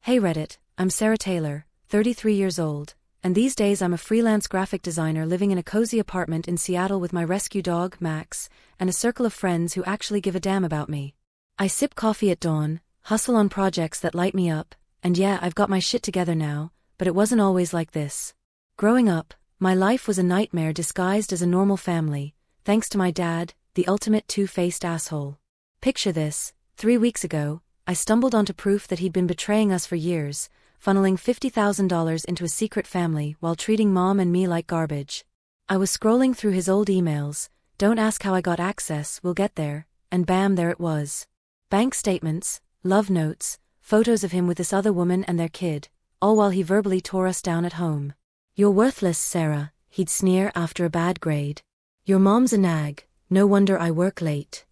Hey Reddit, I'm Sarah Taylor, 33 years old, and these days I'm a freelance graphic designer living in a cozy apartment in Seattle with my rescue dog, Max, and a circle of friends who actually give a damn about me. I sip coffee at dawn, hustle on projects that light me up, and yeah, I've got my shit together now, but it wasn't always like this. Growing up, my life was a nightmare disguised as a normal family, thanks to my dad, the ultimate two-faced asshole. Picture this: 3 weeks ago, I stumbled onto proof that he'd been betraying us for years, funneling $50,000 into a secret family while treating Mom and me like garbage. I was scrolling through his old emails, don't ask how I got access, we'll get there, and bam, there it was. Bank statements, love notes, photos of him with this other woman and their kid, all while he verbally tore us down at home. "You're worthless, Sarah," he'd sneer after a bad grade. "Your mom's a nag, no wonder I work late."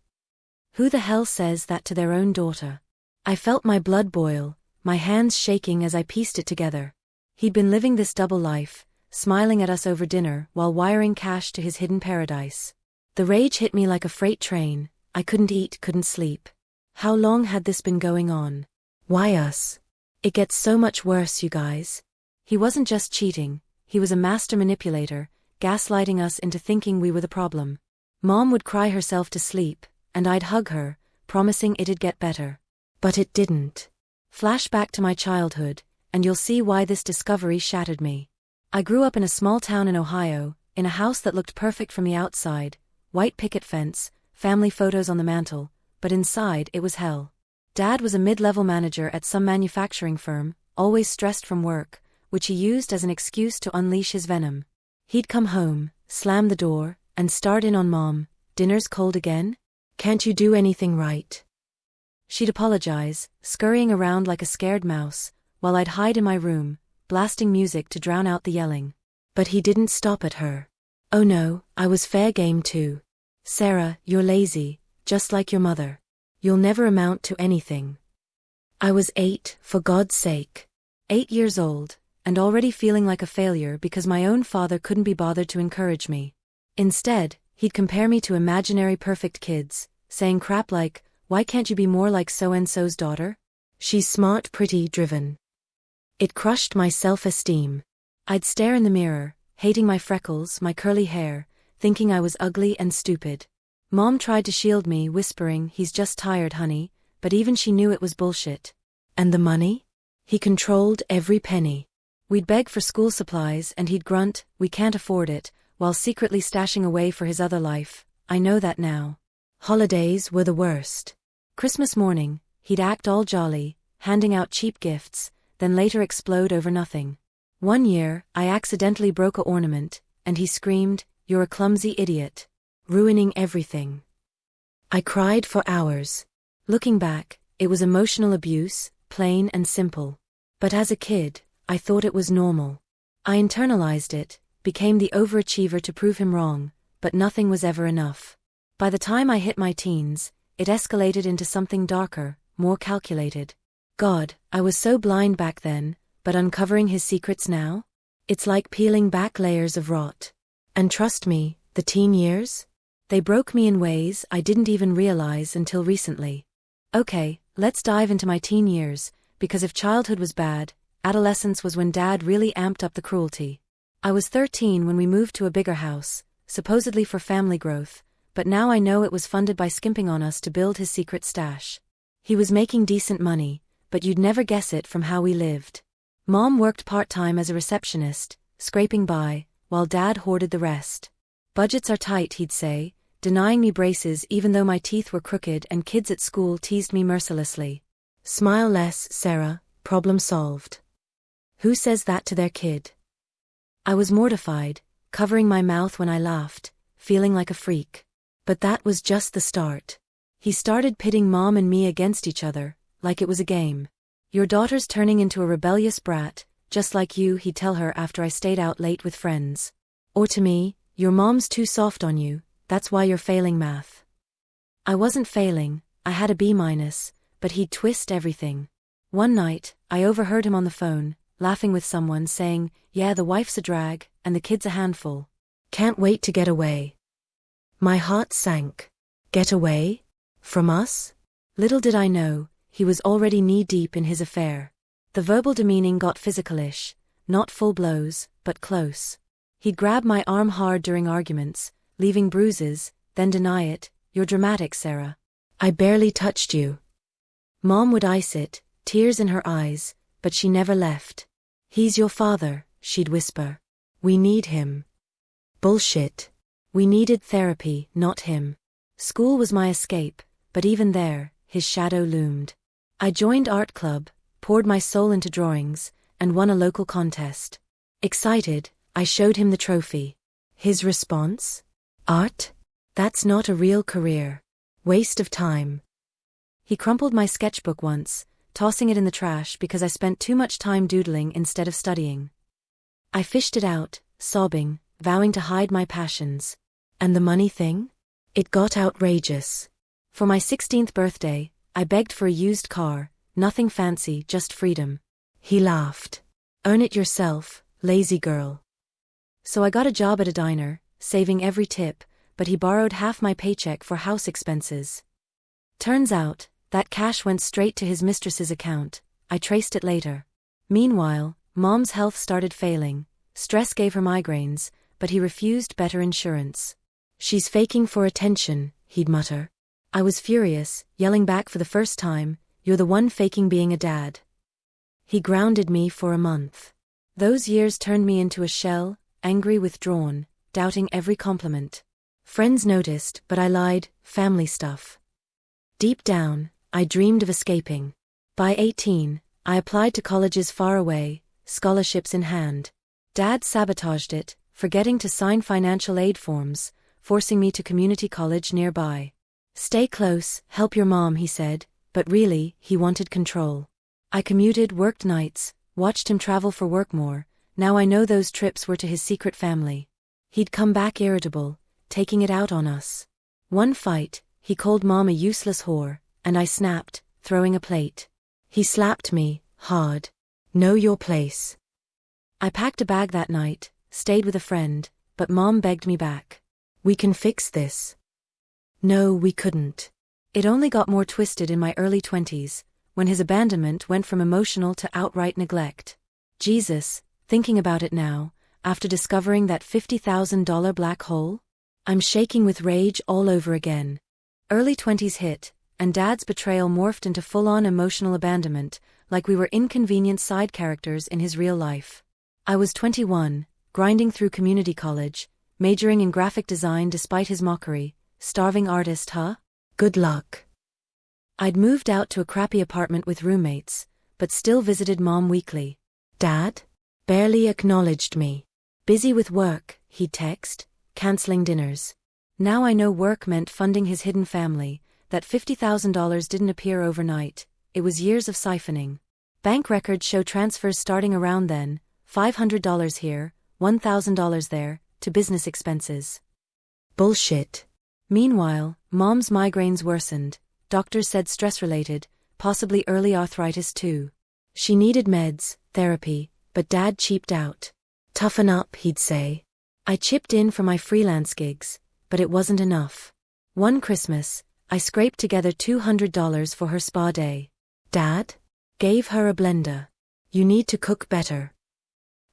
Who the hell says that to their own daughter? I felt my blood boil, my hands shaking as I pieced it together. He'd been living this double life, smiling at us over dinner while wiring cash to his hidden paradise. The rage hit me like a freight train. I couldn't eat, couldn't sleep. How long had this been going on? Why us? It gets so much worse, you guys. He wasn't just cheating, he was a master manipulator, gaslighting us into thinking we were the problem. Mom would cry herself to sleep, and I'd hug her, promising it'd get better. But it didn't. Flash back to my childhood, and you'll see why this discovery shattered me. I grew up in a small town in Ohio, in a house that looked perfect from the outside, white picket fence, family photos on the mantle, but inside it was hell. Dad was a mid-level manager at some manufacturing firm, always stressed from work, which he used as an excuse to unleash his venom. He'd come home, slam the door, and start in on Mom. "Dinner's cold again? Can't you do anything right?" She'd apologize, scurrying around like a scared mouse, while I'd hide in my room, blasting music to drown out the yelling. But he didn't stop at her. Oh no, I was fair game too. "Sarah, you're lazy, just like your mother. You'll never amount to anything." I was 8, for God's sake. 8 years old, and already feeling like a failure because my own father couldn't be bothered to encourage me. Instead, he'd compare me to imaginary perfect kids, saying crap like, "Why can't you be more like so-and-so's daughter? She's smart, pretty, driven." It crushed my self-esteem. I'd stare in the mirror, hating my freckles, my curly hair, thinking I was ugly and stupid. Mom tried to shield me, whispering, "He's just tired, honey," but even she knew it was bullshit. And the money? He controlled every penny. We'd beg for school supplies and he'd grunt, "We can't afford it," while secretly stashing away for his other life. I know that now. Holidays were the worst. Christmas morning, he'd act all jolly, handing out cheap gifts, then later explode over nothing. One year, I accidentally broke a ornament, and he screamed, "You're a clumsy idiot. Ruining everything." I cried for hours. Looking back, it was emotional abuse, plain and simple. But as a kid, I thought it was normal. I internalized it, became the overachiever to prove him wrong, but nothing was ever enough. By the time I hit my teens, it escalated into something darker, more calculated. God, I was so blind back then, but uncovering his secrets now? It's like peeling back layers of rot. And trust me, the teen years? They broke me in ways I didn't even realize until recently. Okay, let's dive into my teen years, because if childhood was bad, adolescence was when Dad really amped up the cruelty. I was 13 when we moved to a bigger house, supposedly for family growth, but now I know it was funded by skimping on us to build his secret stash. He was making decent money, but you'd never guess it from how we lived. Mom worked part-time as a receptionist, scraping by, while Dad hoarded the rest. "Budgets are tight," he'd say, denying me braces even though my teeth were crooked and kids at school teased me mercilessly. "Smile less, Sarah, problem solved." Who says that to their kid? I was mortified, covering my mouth when I laughed, feeling like a freak. But that was just the start. He started pitting Mom and me against each other, like it was a game. "Your daughter's turning into a rebellious brat, just like you," he'd tell her after I stayed out late with friends. Or to me, "Your mom's too soft on you, that's why you're failing math." I wasn't failing, I had a B-, but he'd twist everything. One night, I overheard him on the phone, laughing with someone, saying, "Yeah, the wife's a drag, and the kid's a handful. Can't wait to get away." My heart sank. Get away? From us? Little did I know, he was already knee-deep in his affair. The verbal demeaning got physical-ish, not full blows, but close. He'd grab my arm hard during arguments, leaving bruises, then deny it. "You're dramatic, Sarah. I barely touched you." Mom would ice it, tears in her eyes, but she never left. "He's your father," she'd whisper. "We need him." Bullshit. We needed therapy, not him. School was my escape, but even there, his shadow loomed. I joined art club, poured my soul into drawings, and won a local contest. Excited, I showed him the trophy. His response? "Art? That's not a real career. Waste of time." He crumpled my sketchbook once, tossing it in the trash because I spent too much time doodling instead of studying. I fished it out, sobbing, vowing to hide my passions. And the money thing? It got outrageous. For my 16th birthday, I begged for a used car, nothing fancy, just freedom. He laughed. "Earn it yourself, lazy girl." So I got a job at a diner, saving every tip, but he borrowed half my paycheck for house expenses. Turns out, that cash went straight to his mistress's account. I traced it later. Meanwhile, Mom's health started failing. Stress gave her migraines, but he refused better insurance. "She's faking for attention," he'd mutter. I was furious, yelling back for the first time, "You're the one faking being a dad." He grounded me for a month. Those years turned me into a shell, angry, withdrawn, doubting every compliment. Friends noticed, but I lied, family stuff. Deep down, I dreamed of escaping. By 18, I applied to colleges far away, scholarships in hand. Dad sabotaged it, forgetting to sign financial aid forms, forcing me to community college nearby. "Stay close, help your mom," he said, but really, he wanted control. I commuted, worked nights, watched him travel for work more. Now I know those trips were to his secret family. He'd come back irritable, taking it out on us. One fight, he called Mom a useless whore, and I snapped, throwing a plate. He slapped me, hard. "Know your place." I packed a bag that night, stayed with a friend, but Mom begged me back. "We can fix this." No, we couldn't. It only got more twisted in my early 20s, when his abandonment went from emotional to outright neglect. Jesus, thinking about it now, after discovering that $50,000 black hole? I'm shaking with rage all over again. Early 20s hit, and Dad's betrayal morphed into full-on emotional abandonment, like we were inconvenient side characters in his real life. I was 21, grinding through community college, majoring in graphic design despite his mockery. Starving artist, huh? Good luck. I'd moved out to a crappy apartment with roommates, but still visited Mom weekly. Dad? Barely acknowledged me. Busy with work, he'd text, canceling dinners. Now I know work meant funding his hidden family, that $50,000 didn't appear overnight, it was years of siphoning. Bank records show transfers starting around then, $500 here, $1,000 there, to business expenses. Bullshit. Meanwhile, Mom's migraines worsened. Doctors said stress-related, possibly early arthritis too. She needed meds, therapy, but Dad cheaped out. "Toughen up," he'd say. I chipped in for my freelance gigs, but it wasn't enough. One Christmas, I scraped together $200 for her spa day. Dad? Gave her a blender. "You need to cook better."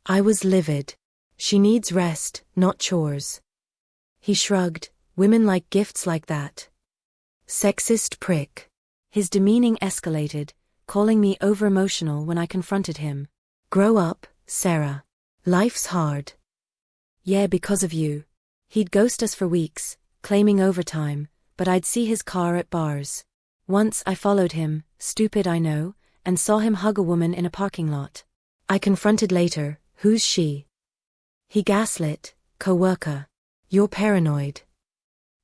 I was livid. "She needs rest, not chores." He shrugged. "Women like gifts like that." Sexist prick. His demeaning escalated, calling me over-emotional when I confronted him. "Grow up, Sarah. Life's hard." "Yeah, because of you." He'd ghost us for weeks, claiming overtime, but I'd see his car at bars. Once I followed him, stupid I know, and saw him hug a woman in a parking lot. I confronted later, "Who's she?" He gaslit, "Coworker. You're paranoid."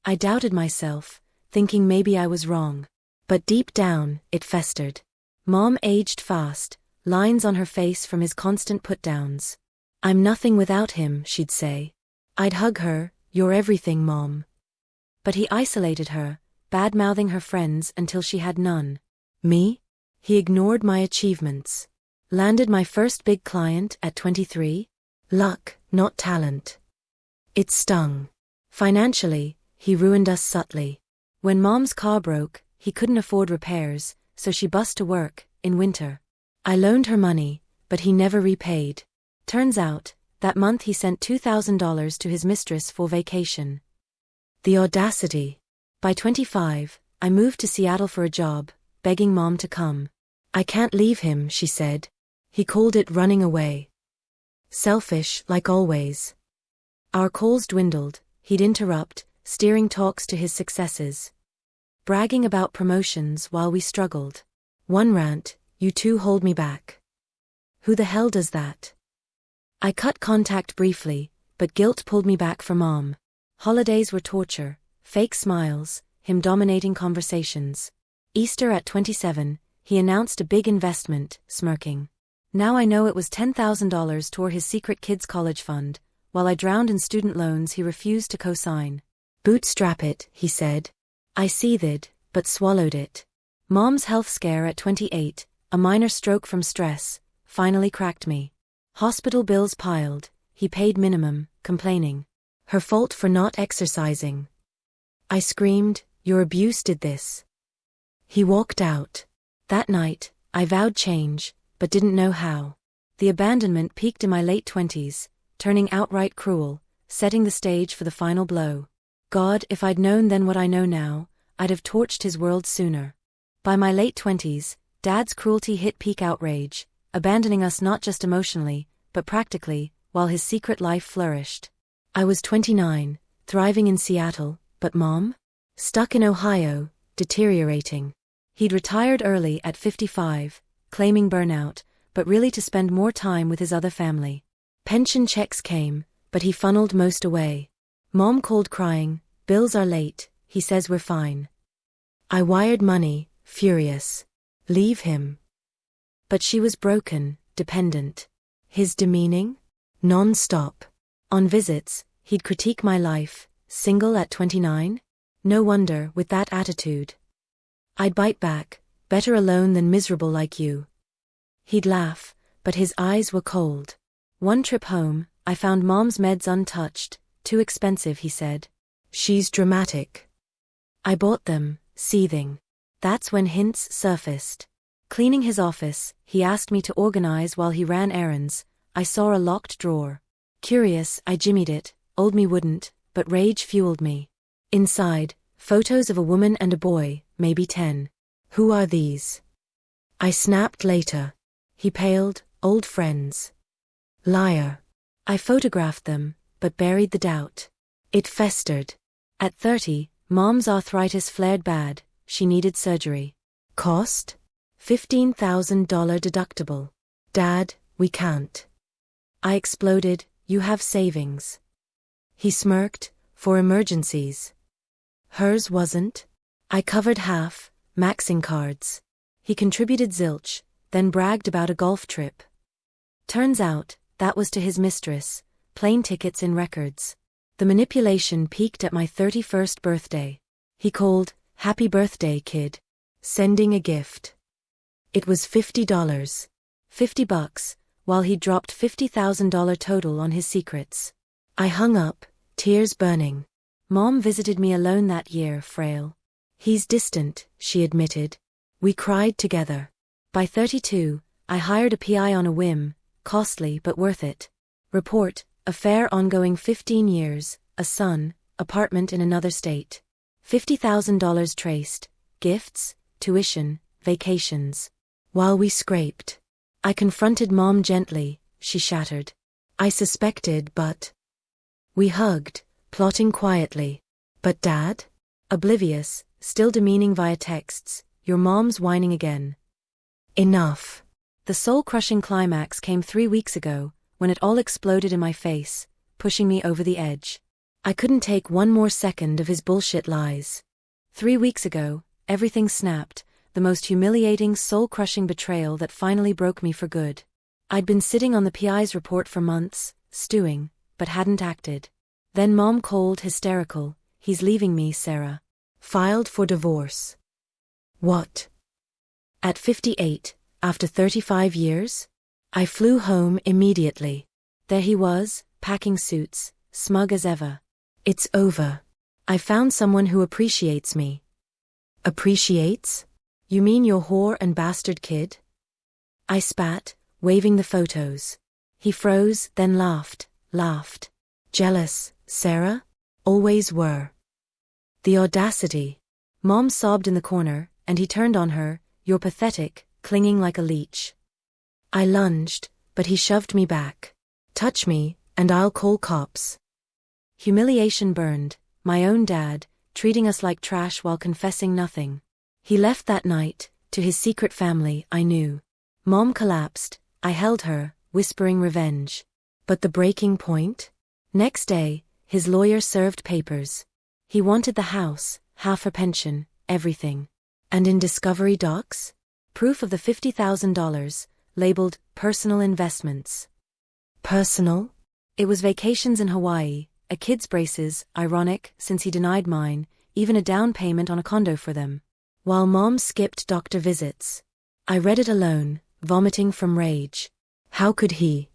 I doubted myself, thinking maybe I was wrong. But deep down, it festered. Mom aged fast, lines on her face from his constant put-downs. "I'm nothing without him," she'd say. I'd hug her, "You're everything, Mom." But he isolated her, bad-mouthing her friends until she had none. Me? He ignored my achievements. Landed my first big client at 23? Luck, not talent. It stung. Financially, he ruined us subtly. When Mom's car broke, he couldn't afford repairs, so she bused to work, in winter. I loaned her money, but he never repaid. Turns out, that month he sent $2,000 to his mistress for vacation. The audacity. By 25, I moved to Seattle for a job, begging Mom to come. I can't leave him, she said. He called it running away. Selfish, like always. Our calls dwindled, he'd interrupt, steering talks to his successes. Bragging about promotions while we struggled. One rant, "You two hold me back." Who the hell does that? I cut contact briefly, but guilt pulled me back for Mom. Holidays were torture, fake smiles, him dominating conversations. Easter at 27, he announced a big investment, smirking. Now I know it was $10,000 toward his secret kids' college fund. While I drowned in student loans he refused to co-sign. "Bootstrap it," he said. I seethed, but swallowed it. Mom's health scare at 28, a minor stroke from stress, finally cracked me. Hospital bills piled, he paid minimum, complaining. Her fault for not exercising. I screamed, "Your abuse did this." He walked out. That night, I vowed change, but didn't know how. The abandonment peaked in my late 20s, turning outright cruel, setting the stage for the final blow. God, if I'd known then what I know now, I'd have torched his world sooner. By my late 20s, Dad's cruelty hit peak outrage, abandoning us not just emotionally, but practically, while his secret life flourished. I was 29, thriving in Seattle, but Mom? Stuck in Ohio, deteriorating. He'd retired early at 55, claiming burnout, but really to spend more time with his other family. Pension checks came, but he funneled most away. Mom called crying, "Bills are late," he says we're fine. I wired money, furious. Leave him. But she was broken, dependent. His demeaning? Non-stop. On visits, he'd critique my life, single at 29? No wonder, with that attitude. I'd bite back, "Better alone than miserable like you." He'd laugh, but his eyes were cold. One trip home, I found Mom's meds untouched, "Too expensive," he said. "She's dramatic." I bought them, seething. That's when hints surfaced. Cleaning his office, he asked me to organize while he ran errands. I saw a locked drawer. Curious, I jimmied it, old me wouldn't, but rage fueled me. Inside, photos of a woman and a boy, maybe 10. "Who are these?" I snapped later. He paled, "Old friends." Liar. I photographed them, but buried the doubt. It festered. At 30, Mom's arthritis flared bad, she needed surgery. Cost? $15,000 deductible. "Dad, we can't." I exploded, "You have savings." He smirked, "For emergencies." Hers wasn't. I covered half, maxing cards. He contributed zilch, then bragged about a golf trip. Turns out, that was to his mistress, plane tickets in records. The manipulation peaked at my 31st birthday. He called, "Happy birthday, kid." Sending a gift. It was $50. $50, while he dropped $50,000 total on his secrets. I hung up, tears burning. Mom visited me alone that year, frail. "He's distant," she admitted. We cried together. By 32, I hired a PI on a whim, costly but worth it. Report, affair ongoing 15 years, a son, apartment in another state. $50,000 traced, gifts, tuition, vacations. While we scraped. I confronted Mom gently, she shattered. I suspected, but... We hugged, plotting quietly. But Dad? Oblivious, still demeaning via texts, "Your mom's whining again." Enough. The soul-crushing climax came 3 weeks ago, when it all exploded in my face, pushing me over the edge. I couldn't take one more second of his bullshit lies. 3 weeks ago, everything snapped, the most humiliating, soul-crushing betrayal that finally broke me for good. I'd been sitting on the PI's report for months, stewing, but hadn't acted. Then Mom called, hysterical, "He's leaving me, Sarah." Filed for divorce. What? At 58, after 35 years? I flew home immediately. There he was, packing suits, smug as ever. "It's over. I found someone who appreciates me." Appreciates? You mean your whore and bastard kid? I spat, waving the photos. He froze, then laughed. Jealous, Sarah? Always were. The audacity. Mom sobbed in the corner, and he turned on her. You're pathetic, clinging like a leech. I lunged, but he shoved me back. Touch me, and I'll call cops. Humiliation burned, my own dad, treating us like trash while confessing nothing. He left that night, to his secret family, I knew. Mom collapsed, I held her, whispering revenge. But the breaking point? Next day, his lawyer served papers. He wanted the house, half her pension, everything. And in discovery docs? Proof of the $50,000, labeled, personal investments. Personal? It was vacations in Hawaii, a kid's braces, ironic, since he denied mine, even a down payment on a condo for them. While Mom skipped doctor visits. I read it alone, vomiting from rage. How could he?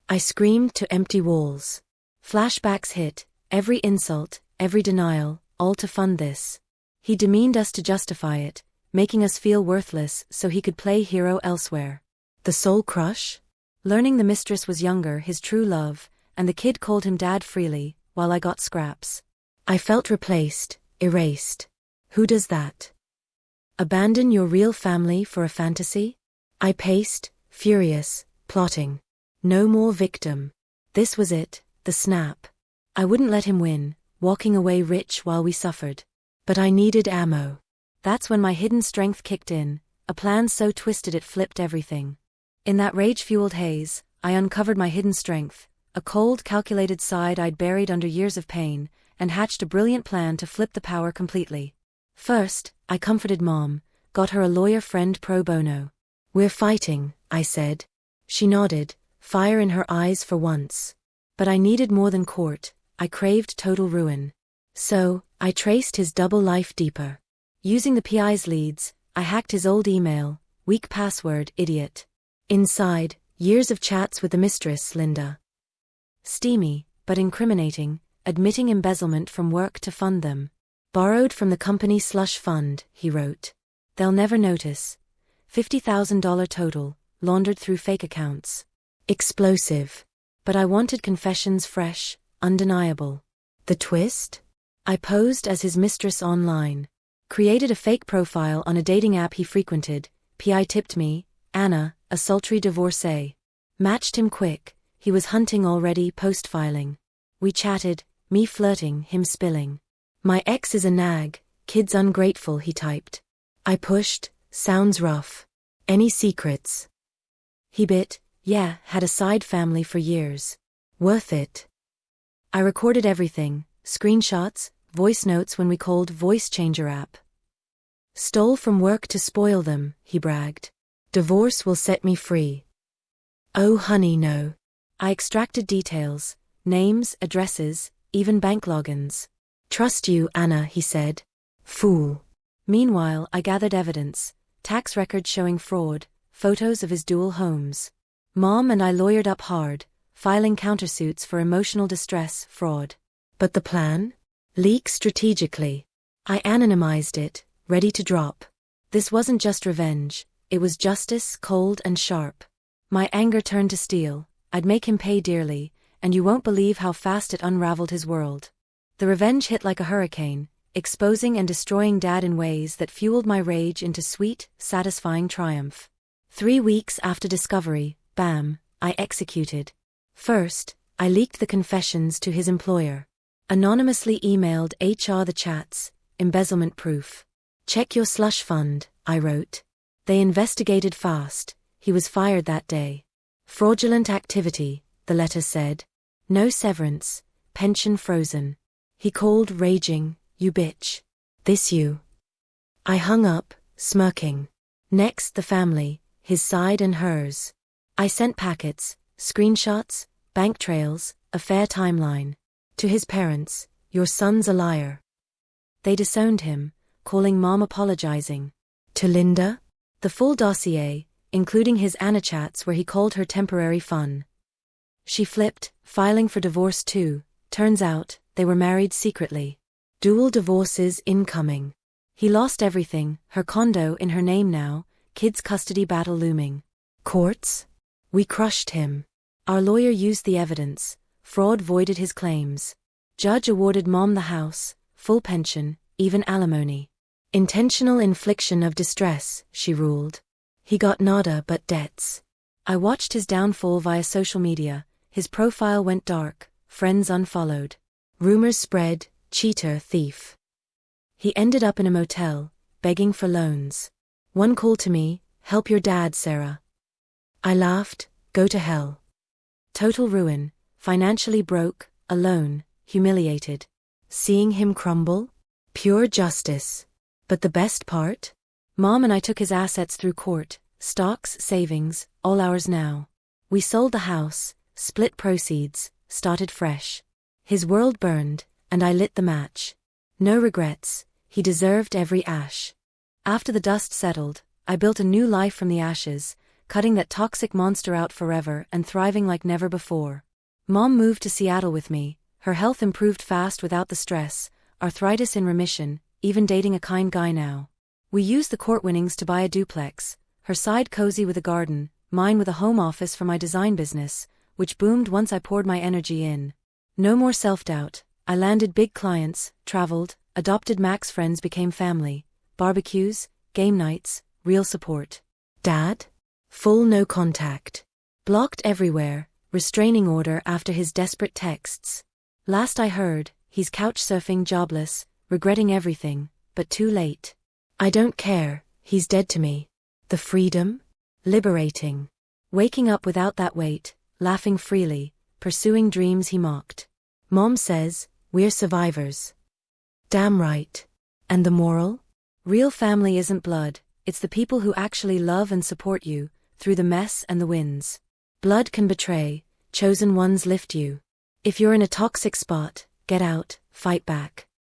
I screamed to empty walls. Flashbacks hit, every insult, every denial, all to fund this. He demeaned us to justify it, making us feel worthless so he could play hero elsewhere. The soul crush? Learning the mistress was younger, his true love, and the kid called him dad freely, while I got scraps. I felt replaced, erased. Who does that? Abandon your real family for a fantasy? I paced, furious, plotting. No more victim. This was it, the snap. I wouldn't let him win, walking away rich while we suffered. But I needed ammo. That's when my hidden strength kicked in, a plan so twisted it flipped everything. In that rage-fueled haze, I uncovered my hidden strength, a cold, calculated side I'd buried under years of pain, and hatched a brilliant plan to flip the power completely. First, I comforted Mom, got her a lawyer friend pro bono. We're fighting, I said. She nodded, fire in her eyes for once. But I needed more than court, I craved total ruin. So, I traced his double life deeper. Using the PI's leads, I hacked his old email, weak password, idiot. Inside, years of chats with the mistress, Linda. Steamy, but incriminating, admitting embezzlement from work to fund them. Borrowed from the company slush fund, he wrote. They'll never notice. $50,000 total, laundered through fake accounts. Explosive. But I wanted confessions fresh, undeniable. The twist? I posed as his mistress online. Created a fake profile on a dating app he frequented. PI tipped me, Anna, a sultry divorcee. Matched him quick, he was hunting already, post-filing. We chatted, me flirting, him spilling. My ex is a nag, kid's ungrateful, he typed. I pushed, sounds rough. Any secrets? He bit, yeah, had a side family for years. Worth it. I recorded everything, screenshots, voice notes when we called voice changer app. Stole from work to spoil them, he bragged. Divorce will set me free. Oh honey, no. I extracted details, names, addresses, even bank logins. Trust you, Anna, he said. Fool. Meanwhile, I gathered evidence, tax records showing fraud, photos of his dual homes. Mom and I lawyered up hard, filing countersuits for emotional distress, fraud. But the plan? Leak strategically. I anonymized it, ready to drop. This wasn't just revenge, it was justice, cold and sharp. My anger turned to steel, I'd make him pay dearly, and you won't believe how fast it unraveled his world. The revenge hit like a hurricane, exposing and destroying Dad in ways that fueled my rage into sweet, satisfying triumph. 3 weeks after discovery, bam, I executed. First, I leaked the confessions to his employer. Anonymously emailed HR the chats, embezzlement proof. Check your slush fund, I wrote. They investigated fast, he was fired that day. Fraudulent activity, the letter said. No severance, pension frozen. He called raging, you bitch. This you. I hung up, smirking. Next the family, his side and hers. I sent packets, screenshots, bank trails, a fair timeline. To his parents, your son's a liar. They disowned him, calling Mom apologizing. To Linda? The full dossier, including his Anna chats where he called her temporary fun. She flipped, filing for divorce too. Turns out, they were married secretly. Dual divorces incoming. He lost everything, her condo in her name now, kids' custody battle looming. Courts? We crushed him. Our lawyer used the evidence. Fraud voided his claims. Judge awarded Mom the house, full pension, even alimony. Intentional infliction of distress, she ruled. He got nada but debts. I watched his downfall via social media. His profile went dark, friends unfollowed. Rumors spread, cheater, thief. He ended up in a motel, begging for loans. One call to me, help your dad, Sarah. I laughed, go to hell. Total ruin, financially broke, alone, humiliated. Seeing him crumble? Pure justice. But the best part? Mom and I took his assets through court, stocks, savings, all ours now. We sold the house, split proceeds, started fresh. His world burned, and I lit the match. No regrets, he deserved every ash. After the dust settled, I built a new life from the ashes, cutting that toxic monster out forever and thriving like never before. Mom moved to Seattle with me, her health improved fast without the stress, arthritis in remission, even dating a kind guy now. We used the court winnings to buy a duplex, her side cozy with a garden, mine with a home office for my design business, which boomed once I poured my energy in. No more self-doubt. I landed big clients, traveled, adopted Mac's friends became family, barbecues, game nights, real support. Dad? Full no contact. Blocked everywhere, restraining order after his desperate texts. Last I heard, he's couch surfing jobless, regretting everything, but too late. I don't care, he's dead to me. The freedom? Liberating. Waking up without that weight, laughing freely, pursuing dreams he mocked. Mom says, we're survivors. Damn right. And the moral? Real family isn't blood, it's the people who actually love and support you, through the mess and the wins. Blood can betray, chosen ones lift you. If you're in a toxic spot, get out, fight back.